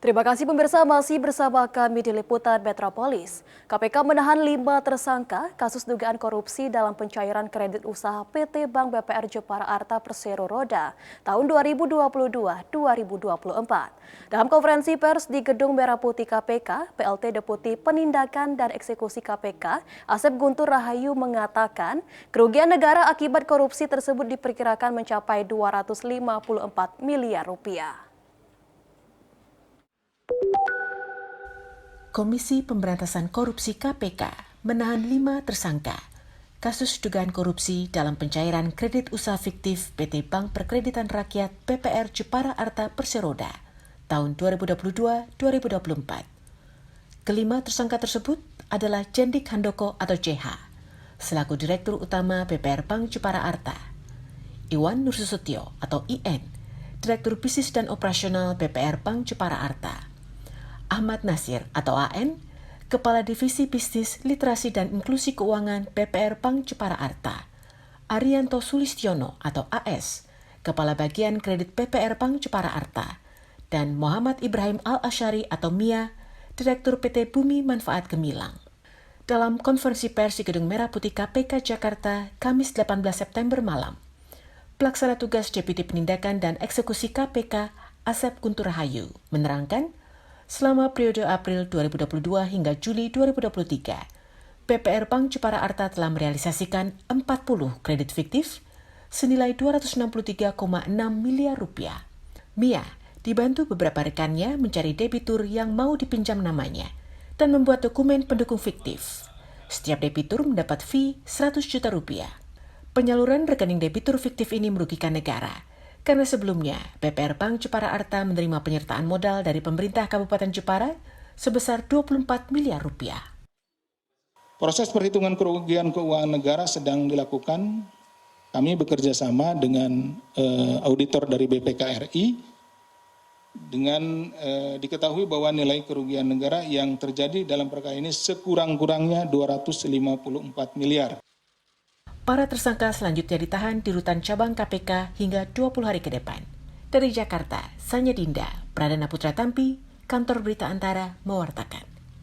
Terima kasih pemirsa, masih bersama kami di Liputan Metropolis. KPK menahan 5 tersangka kasus dugaan korupsi dalam pencairan kredit usaha PT Bank BPR Jepara Arta Persero Roda tahun 2022-2024. Dalam konferensi pers di Gedung Merah Putih KPK, PLT Deputi Penindakan dan Eksekusi KPK, Asep Guntur Rahayu mengatakan kerugian negara akibat korupsi tersebut diperkirakan mencapai 254 miliar rupiah. Komisi Pemberantasan Korupsi KPK menahan 5 tersangka kasus dugaan korupsi dalam pencairan kredit usaha fiktif PT Bank Perkreditan Rakyat BPR Jepara Arta Perseroda tahun 2022-2024. Kelima tersangka tersebut adalah Jendik Handoko atau JH, selaku Direktur Utama BPR Bank Jepara Arta, Iwan Nursusutyo atau IN, Direktur Bisnis dan Operasional BPR Bank Jepara Arta, Ahmad Nasir atau AN, Kepala Divisi Bisnis, Literasi dan Inklusi Keuangan BPR Bank Jepara Arta, Arianto Sulistiono atau AS, Kepala Bagian Kredit BPR Bank Jepara Arta, dan Muhammad Ibrahim Al-Asyari atau MIA, Direktur PT Bumi Manfaat Gemilang. Dalam konferensi pers di Gedung Merah Putih KPK Jakarta, Kamis 18 September malam, Pelaksana Tugas Deputi Penindakan dan Eksekusi KPK, Asep Guntur Rahayu, menerangkan selama periode April 2022 hingga Juli 2023, BPR Bank Jepara Arta telah merealisasikan 40 kredit fiktif senilai 263,6 miliar rupiah. MIA dibantu beberapa rekannya mencari debitur yang mau dipinjam namanya dan membuat dokumen pendukung fiktif. Setiap debitur mendapat fee 100 juta rupiah. Penyaluran rekening debitur fiktif ini merugikan negara, karena sebelumnya BPR Bank Jepara Arta menerima penyertaan modal dari pemerintah Kabupaten Jepara sebesar 24 miliar rupiah. Proses perhitungan kerugian keuangan negara sedang dilakukan. Kami bekerja sama dengan auditor dari BPK-RI dengan diketahui bahwa nilai kerugian negara yang terjadi dalam perkara ini sekurang-kurangnya 254 miliar. Para tersangka selanjutnya ditahan di rutan cabang KPK hingga 20 hari ke depan. Dari Jakarta, Sanya Dinda, Pradana Putra Tampi, Kantor Berita Antara mewartakan.